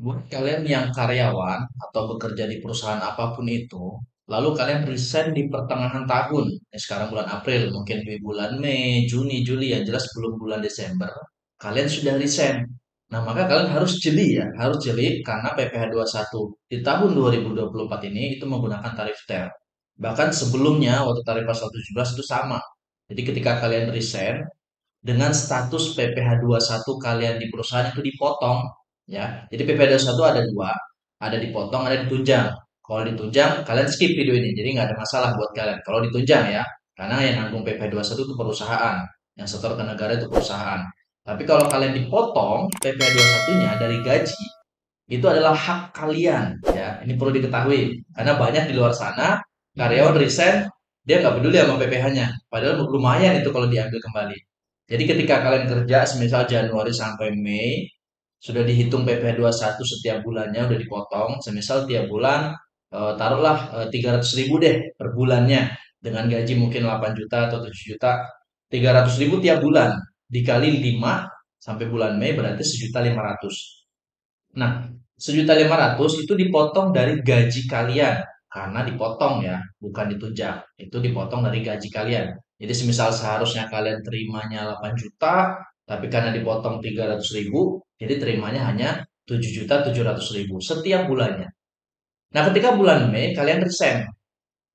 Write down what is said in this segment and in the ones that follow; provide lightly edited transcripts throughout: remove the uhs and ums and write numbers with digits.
Buat kalian yang karyawan atau bekerja di perusahaan apapun itu, lalu kalian resign di pertengahan tahun, sekarang bulan April, mungkin di bulan Mei, Juni, Juli, yang jelas belum bulan Desember, kalian sudah resign. Nah, maka kalian harus jeli ya, harus jeli karena PPh satu di tahun 2024 ini itu menggunakan tarif TER. Bahkan sebelumnya waktu tarif pasal 17 itu sama. Jadi ketika kalian resign, dengan status PPh satu kalian di perusahaan itu dipotong ya. Jadi PPh satu ada dua, ada dipotong, ada ditunjang. Kalau ditunjang, kalian skip video ini. Jadi nggak ada masalah buat kalian. Kalau ditunjang ya, karena yang nanggung PPh satu itu perusahaan, yang setor ke negara itu perusahaan. Tapi kalau kalian dipotong PPh satunya dari gaji, itu adalah hak kalian ya. Ini perlu diketahui karena banyak di luar sana karyawan resign dia nggak peduli sama PPh-nya, padahal lumayan itu kalau diambil kembali. Jadi ketika kalian kerja semisal Januari sampai Mei sudah dihitung PPh satu setiap bulannya udah dipotong, semisal tiap bulan taruhlah 300.000 deh per bulannya dengan gaji mungkin 8 juta atau 7 juta, 300.000 tiap bulan dikali 5 sampai bulan Mei berarti 1.500.000. Nah, 1.500.000 itu dipotong dari gaji kalian karena dipotong ya, bukan ditunjang. Itu dipotong dari gaji kalian. Jadi semisal seharusnya kalian terimanya 8 juta, tapi karena dipotong 300.000, jadi terimanya hanya 7.700.000 setiap bulannya. Nah, ketika bulan Mei kalian resign.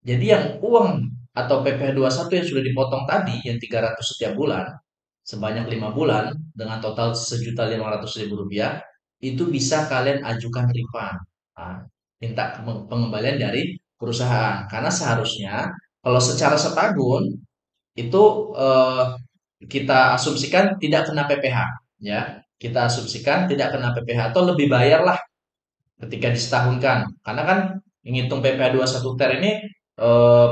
Jadi yang uang atau PPh satu yang sudah dipotong tadi, yang 300 setiap bulan, sebanyak 5 bulan, dengan total 1.500.000 rupiah, itu bisa kalian ajukan refund. Nah, minta pengembalian dari perusahaan. Karena seharusnya, kalau secara setahun, itu kita asumsikan tidak kena PPh. Ya, kita asumsikan tidak kena PPh atau lebih bayarlah ketika disetahunkan. Karena kan menghitung PPh satu TER ini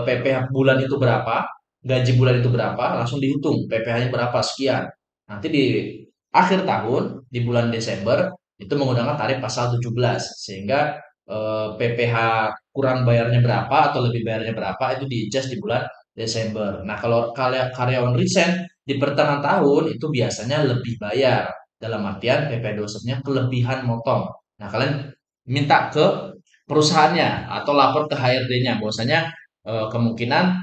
PPh bulan itu berapa, gaji bulan itu berapa, langsung dihitung PPh-nya berapa sekian. Nanti di akhir tahun di bulan Desember itu menggunakan tarif pasal 17 sehingga PPh kurang bayarnya berapa atau lebih bayarnya berapa itu di-adjust di bulan Desember. Nah, kalau karyawan resign di pertengahan tahun itu biasanya lebih bayar dalam artian PPh 21-nya kelebihan motong. Nah, kalian minta ke perusahaannya atau lapor ke HRD-nya bahwasanya kemungkinan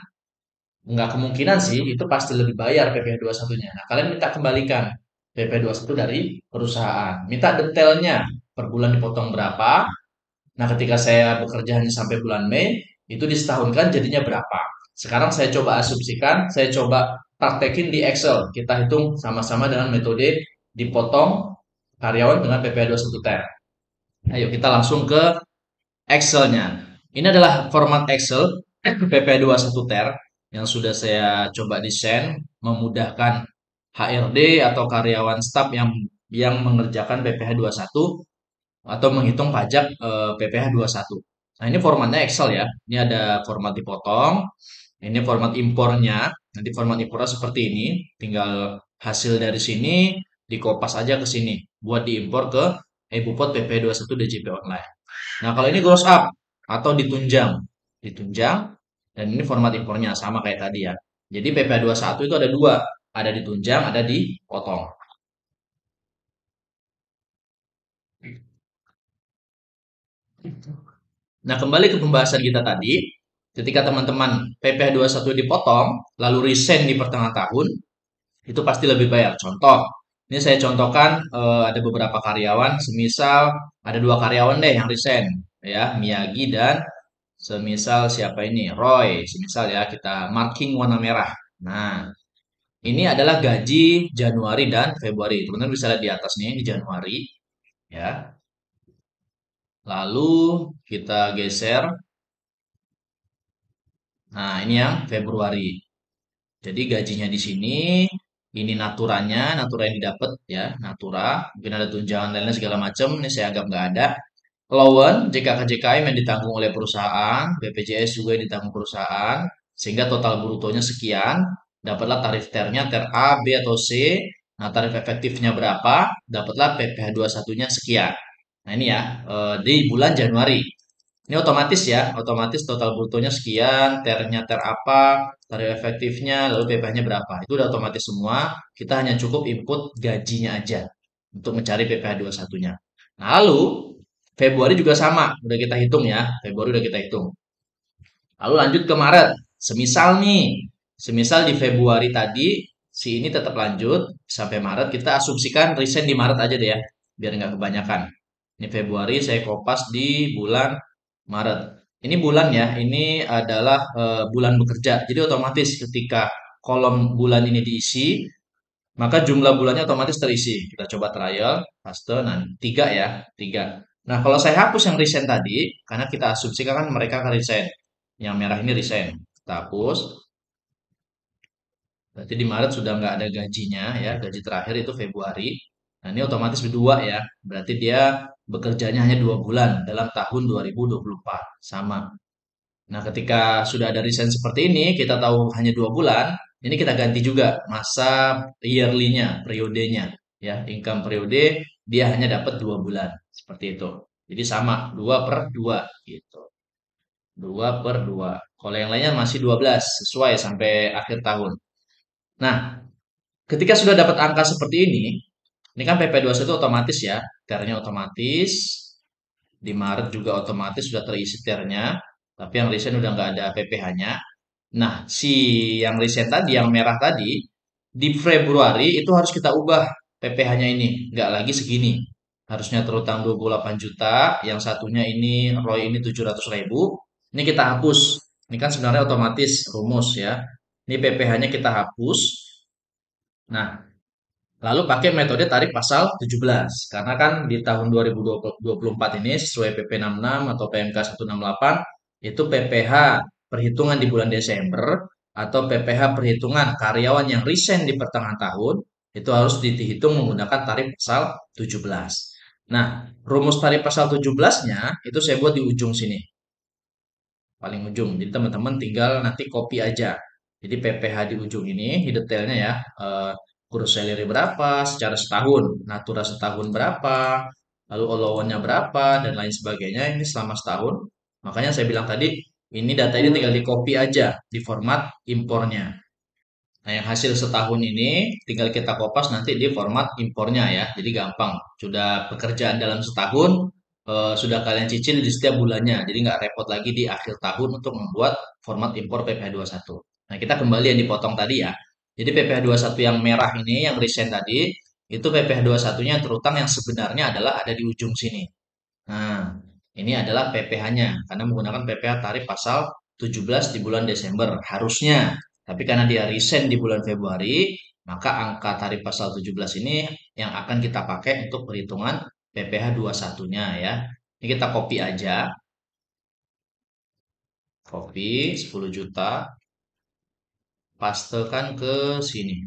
nggak kemungkinan sih itu pasti lebih bayar PPh satunya. Nah, kalian minta kembalikan PPh satu dari perusahaan. Minta detailnya per bulan dipotong berapa. Nah, ketika saya bekerja hanya sampai bulan Mei, itu disetahunkan jadinya berapa. Sekarang saya coba asumsikan, saya coba praktekin di Excel. Kita hitung sama-sama dengan metode dipotong karyawan dengan PPh satu TER. Ayo kita langsung ke Excel-nya. Ini adalah format Excel PP 21 TER yang sudah saya coba desain memudahkan HRD atau karyawan staf yang mengerjakan PPh 21 atau menghitung pajak PPh 21. Nah, ini formatnya Excel ya. Ini ada format dipotong, ini format impornya. Nanti format impornya seperti ini, tinggal hasil dari sini dikopas aja ke sini buat diimpor ke eBupot PP 21 DJP online. Nah, kalau ini gross up atau ditunjang, ditunjang, dan ini format impornya sama kayak tadi ya. Jadi PPh satu itu ada dua, ada ditunjang, ada dipotong. Nah, kembali ke pembahasan kita tadi, ketika teman-teman PPh satu dipotong, lalu resign di pertengahan tahun, itu pasti lebih bayar. Contoh, ini saya contohkan ada beberapa karyawan, semisal ada dua karyawan deh yang resign, ya, Miyagi dan semisal siapa ini? Roy, semisal ya kita marking warna merah. Nah, ini adalah gaji Januari dan Februari. Teman-teman bisa lihat di atas nih, di Januari, ya. Lalu kita geser. Nah, ini yang Februari. Jadi gajinya di sini, ini naturanya, natura yang didapat ya, natura. Mungkin ada tunjangan lainnya segala macam. Ini saya anggap nggak ada. Loan, JKK-JKM yang ditanggung oleh perusahaan, BPJS juga yang ditanggung perusahaan, sehingga total brutonya sekian, dapatlah tarif TER-nya, TER A, B, atau C, nah tarif efektifnya berapa, dapatlah PPh 21-nya sekian. Nah ini ya, di bulan Januari. Ini otomatis ya, otomatis total brutonya sekian, TER-nya TER apa, tarif efektifnya, lalu PPh-nya berapa. Itu udah otomatis semua, kita hanya cukup input gajinya aja untuk mencari PPh 21-nya. Nah, lalu Februari juga sama, udah kita hitung ya. Februari udah kita hitung. Lalu lanjut ke Maret. Semisal di Februari tadi si ini tetap lanjut sampai Maret, kita asumsikan resign di Maret aja deh ya, biar nggak kebanyakan. Ini Februari saya kopas di bulan Maret. Ini bulan ya, ini adalah bulan bekerja. Jadi otomatis ketika kolom bulan ini diisi, maka jumlah bulannya otomatis terisi. Kita coba trial, paste, nah 3 ya, 3. Nah kalau saya hapus yang resign tadi, karena kita asumsikan kan mereka akan resign. Yang merah ini resign. Kita hapus, berarti di Maret sudah nggak ada gajinya ya, gaji terakhir itu Februari. Nah ini otomatis berdua ya, berarti dia bekerjanya hanya 2 bulan dalam tahun 2024. Sama. Nah, ketika sudah ada resign seperti ini, kita tahu hanya 2 bulan, ini kita ganti juga masa yearly-nya, periodenya. Ya, income periode, dia hanya dapat 2 bulan. Seperti itu. Jadi sama, 2/2 gitu. 2/2. Kalau yang lainnya masih 12, sesuai sampai akhir tahun. Nah, ketika sudah dapat angka seperti ini kan PP21 otomatis ya, TER-nya otomatis, di Maret juga otomatis sudah terisi TER-nya, tapi yang resign udah nggak ada PPh-nya. Nah, si yang resign tadi, yang merah tadi, di Februari itu harus kita ubah PPh-nya ini. Nggak lagi segini. Harusnya terutang 28 juta, yang satunya ini, ROI ini 700.000. Ini kita hapus. Ini kan sebenarnya otomatis rumus ya. Ini PPh-nya kita hapus. Nah, lalu pakai metode tarik pasal 17. Karena kan di tahun 2024 ini sesuai PP 66 atau PMK 168 itu PPh perhitungan di bulan Desember atau PPh perhitungan karyawan yang resign di pertengahan tahun itu harus dihitung menggunakan tarif pasal 17. Nah, rumus tarif pasal 17-nya itu saya buat di ujung sini, paling ujung. Jadi teman-teman tinggal nanti copy aja. Jadi PPh di ujung ini, di detailnya ya, gross salary berapa secara setahun, natura setahun berapa, lalu allowance-nya berapa, dan lain sebagainya. Ini selama setahun. Makanya saya bilang tadi, ini data ini tinggal di copy aja di format impornya. Nah, yang hasil setahun ini tinggal kita kopas nanti di format impornya ya. Jadi gampang. Sudah pekerjaan dalam setahun, sudah kalian cicil di setiap bulannya. Jadi nggak repot lagi di akhir tahun untuk membuat format impor PPh21. Nah, kita kembali yang dipotong tadi ya. Jadi PPh21 yang merah ini, yang recent tadi, itu PPh21-nya terutang yang sebenarnya adalah ada di ujung sini. Nah, ini adalah PPh-nya karena menggunakan PPh tarif pasal 17 di bulan Desember harusnya. Tapi karena dia resign di bulan Februari, maka angka tarif pasal 17 ini yang akan kita pakai untuk perhitungan PPh 21-nya ya. Ini kita copy aja. Copy 10 juta, pastekan ke sini.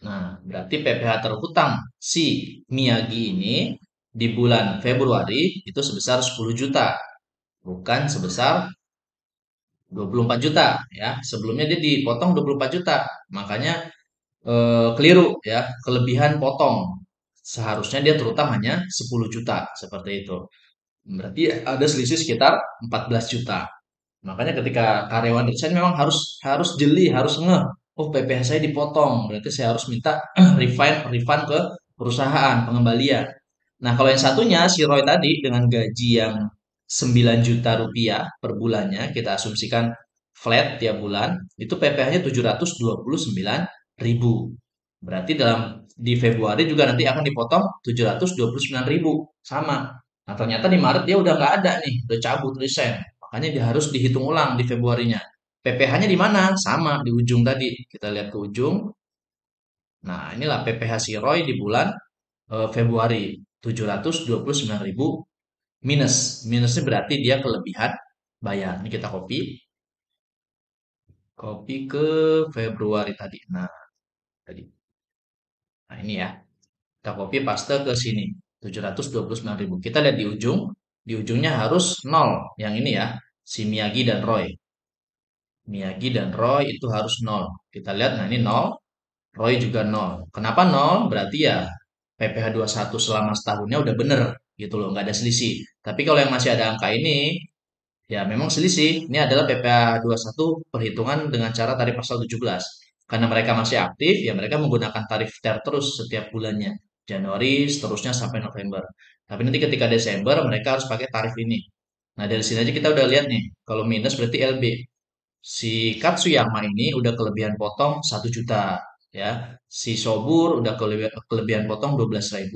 Nah, berarti PPh terhutang si Miyagi ini di bulan Februari itu sebesar 10 juta, bukan sebesar 24 juta ya. Sebelumnya dia dipotong 24 juta. Makanya keliru ya, kelebihan potong. Seharusnya dia terutang hanya 10 juta seperti itu. Berarti ada selisih sekitar 14 juta. Makanya ketika karyawan resign memang harus harus jeli, harus ngeh. Oh, PPh saya dipotong. Berarti saya harus minta refund ke perusahaan, pengembalian. Nah, kalau yang satunya si Roy tadi dengan gaji yang 9 juta rupiah per bulannya, kita asumsikan flat tiap bulan, itu PPh-nya 729.000. Berarti di Februari juga nanti akan dipotong 729.000. Sama. Nah, ternyata di Maret dia udah nggak ada nih, udah cabut resign. Makanya dia harus dihitung ulang di Februarinya. PPh-nya di mana? Sama, di ujung tadi. Kita lihat ke ujung. Nah, inilah PPh si Roy di bulan Februari 729.000 minus. Minusnya berarti dia kelebihan bayar. Ini kita copy. Copy ke Februari tadi. Nah, tadi. Nah, ini ya. Kita copy paste ke sini. 729.000. Kita lihat di ujung. Di ujungnya harus 0. Yang ini ya. Si Miyagi dan Roy. Miyagi dan Roy itu harus 0. Kita lihat, nah ini 0. Roy juga 0. Kenapa 0? Berarti ya PPh 21 selama setahunnya udah bener gitu loh, nggak ada selisih. Tapi kalau yang masih ada angka ini, ya memang selisih. Ini adalah PPh 21 perhitungan dengan cara tarif pasal 17. Karena mereka masih aktif, ya mereka menggunakan tarif TER terus setiap bulannya. Januari seterusnya sampai November. Tapi nanti ketika Desember mereka harus pakai tarif ini. Nah, dari sini aja kita udah lihat nih, kalau minus berarti LB. Si Katsuyama ini udah kelebihan potong 1 juta, ya. Si Sobur udah kelebihan potong 12.000.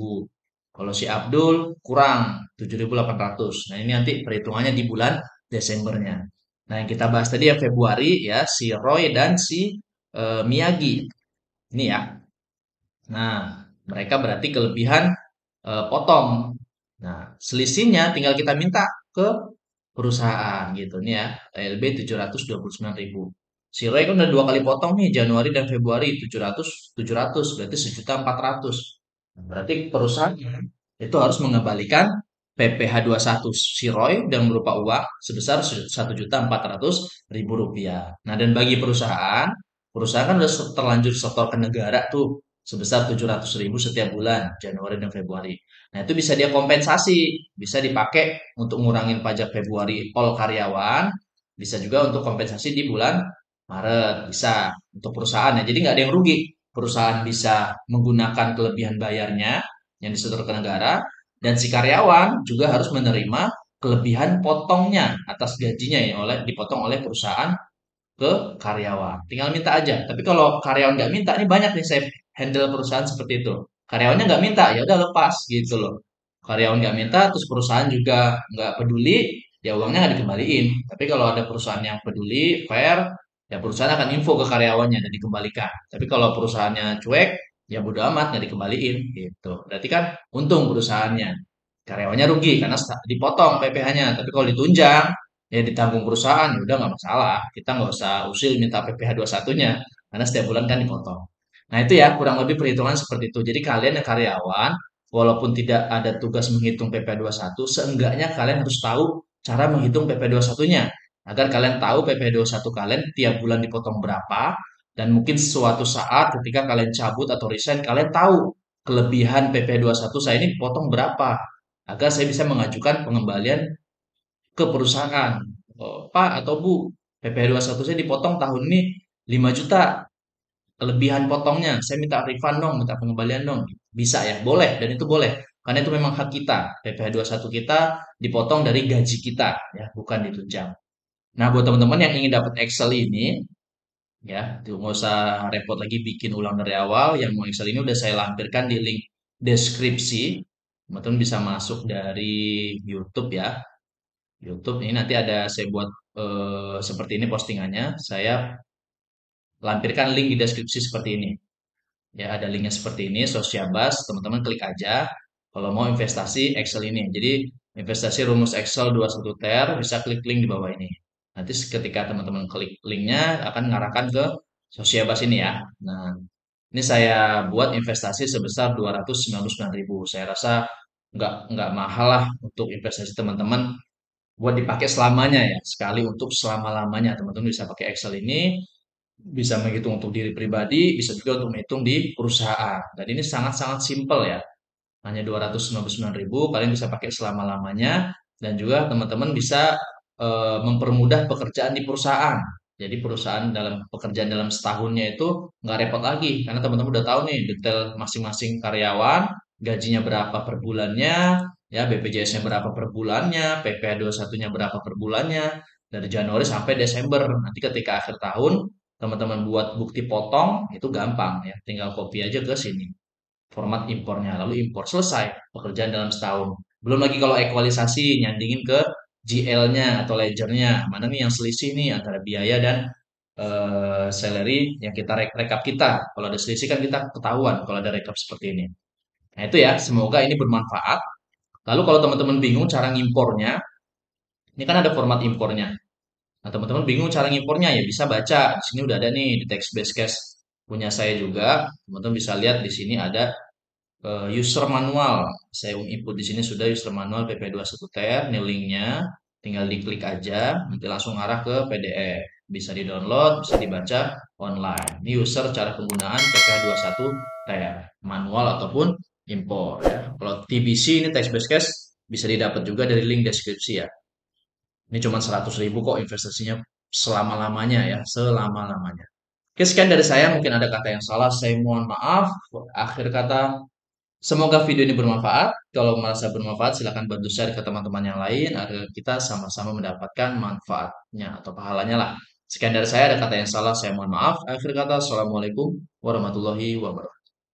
Kalau si Abdul kurang 7.800. Nah, ini nanti perhitungannya di bulan Desembernya. Nah, yang kita bahas tadi ya Februari ya, si Roy dan si Miyagi. Ini ya. Nah, mereka berarti kelebihan potong. Nah, selisihnya tinggal kita minta ke perusahaan gitu nih ya. LB 729.000. Si Roy kan udah 2 kali potong nih Januari dan Februari 700 berarti 1.400.000. Berarti perusahaan itu harus mengembalikan PPh satu si Roy yang berupa uang sebesar 1.400.000 rupiah. Nah, dan bagi perusahaan kan udah terlanjur setor ke negara tuh sebesar 700.000 setiap bulan Januari dan Februari. Nah, itu bisa dia kompensasi, bisa dipakai untuk ngurangin pajak Februari all karyawan, bisa juga untuk kompensasi di bulan Maret, bisa untuk perusahaan ya. Jadi nggak ada yang rugi. Perusahaan bisa menggunakan kelebihan bayarnya yang disetor ke negara, dan si karyawan juga harus menerima kelebihan potongnya atas gajinya ya dipotong oleh perusahaan ke karyawan. Tinggal minta aja. Tapi kalau karyawan nggak minta, ini banyak nih saya handle perusahaan seperti itu. Karyawannya nggak minta, ya udah lepas gitu loh. Karyawan nggak minta, terus perusahaan juga nggak peduli, ya uangnya nggak dikembaliin. Tapi kalau ada perusahaan yang peduli, fair, ya perusahaan akan info ke karyawannya dan dikembalikan. Tapi kalau perusahaannya cuek, ya bodo amat nggak dikembaliin gitu. Berarti kan untung perusahaannya. Karyawannya rugi karena dipotong PPh-nya. Tapi kalau ditunjang, ya ditanggung perusahaan, ya udah nggak masalah. Kita nggak usah usil minta PPh 21-nya, karena setiap bulan kan dipotong. Nah itu ya kurang lebih perhitungan seperti itu. Jadi kalian yang karyawan, walaupun tidak ada tugas menghitung PPh 21, seenggaknya kalian harus tahu cara menghitung PPh 21-nya. Agar kalian tahu PPh 21 kalian tiap bulan dipotong berapa, dan mungkin suatu saat ketika kalian cabut atau resign, kalian tahu kelebihan PPh 21 saya ini potong berapa, agar saya bisa mengajukan pengembalian ke perusahaan. Oh, Pak atau Bu, PPh 21 saya dipotong tahun ini 5 juta, kelebihan potongnya. Saya minta refund dong, minta pengembalian dong. Bisa ya, boleh dan itu boleh. Karena itu memang hak kita. PPh 21 kita dipotong dari gaji kita ya, bukan ditunjang. Nah, buat teman-teman yang ingin dapat Excel ini ya, tuh nggak usah repot lagi bikin ulang dari awal. Yang mau Excel ini udah saya lampirkan di link deskripsi. Teman-teman bisa masuk dari YouTube ya. YouTube ini nanti ada saya buat seperti ini postingannya. Saya lampirkan link di deskripsi seperti ini. Ya, ada linknya seperti ini, Sosiabas. Teman-teman klik aja kalau mau investasi Excel ini. Jadi investasi rumus Excel 21 ter bisa klik link di bawah ini. Nanti ketika teman-teman klik linknya akan mengarahkan ke Sosiabas ini ya. Nah, ini saya buat investasi sebesar 299.000. Saya rasa nggak mahal lah untuk investasi teman-teman buat dipakai selamanya ya. Sekali untuk selama-lamanya teman-teman bisa pakai Excel ini, bisa menghitung untuk diri pribadi, bisa juga untuk menghitung di perusahaan. Dan ini sangat-sangat simpel ya. Hanya 299.000 kalian bisa pakai selama-lamanya, dan juga teman-teman bisa mempermudah pekerjaan di perusahaan. Jadi perusahaan dalam pekerjaan dalam setahunnya itu nggak repot lagi karena teman-teman udah tahu nih detail masing-masing karyawan, gajinya berapa per bulannya, ya BPJS-nya berapa per bulannya, PPh 21-nya berapa per bulannya dari Januari sampai Desember. Nanti ketika akhir tahun teman-teman buat bukti potong itu gampang ya, tinggal copy aja ke sini format impornya, lalu impor selesai pekerjaan dalam setahun. Belum lagi kalau ekualisasi nyandingin ke GL-nya atau ledgernya, mana nih yang selisih nih antara biaya dan salary yang kita rekap kita. Kalau ada selisih kan kita ketahuan kalau ada rekap seperti ini. Nah itu ya, semoga ini bermanfaat. Lalu kalau teman-teman bingung cara ngimpornya, ini kan ada format impornya. Nah teman-teman bingung cara ngimpornya ya bisa baca. Di sini udah ada nih di text based cash punya saya juga. Teman-teman bisa lihat di sini ada user manual. Saya input di sini sudah user manual PP21TR, ini linknya. Tinggal diklik aja, nanti langsung arah ke PDF. Bisa di-download, bisa dibaca online. Ini user cara penggunaan PP21TR, manual ataupun impor ya. Kalau TBC ini text based cash bisa didapat juga dari link deskripsi ya. Ini cuma 100.000 kok investasinya selama-lamanya ya, selama-lamanya. Oke, sekian dari saya. Mungkin ada kata yang salah, saya mohon maaf. Akhir kata, Semoga video ini bermanfaat. Kalau merasa bermanfaat, silakan bantu share ke teman-teman yang lain agar kita sama-sama mendapatkan manfaatnya atau pahalanya lah. Sekian dari saya, ada kata yang salah, saya mohon maaf. Akhir kata, Assalamualaikum warahmatullahi wabarakatuh.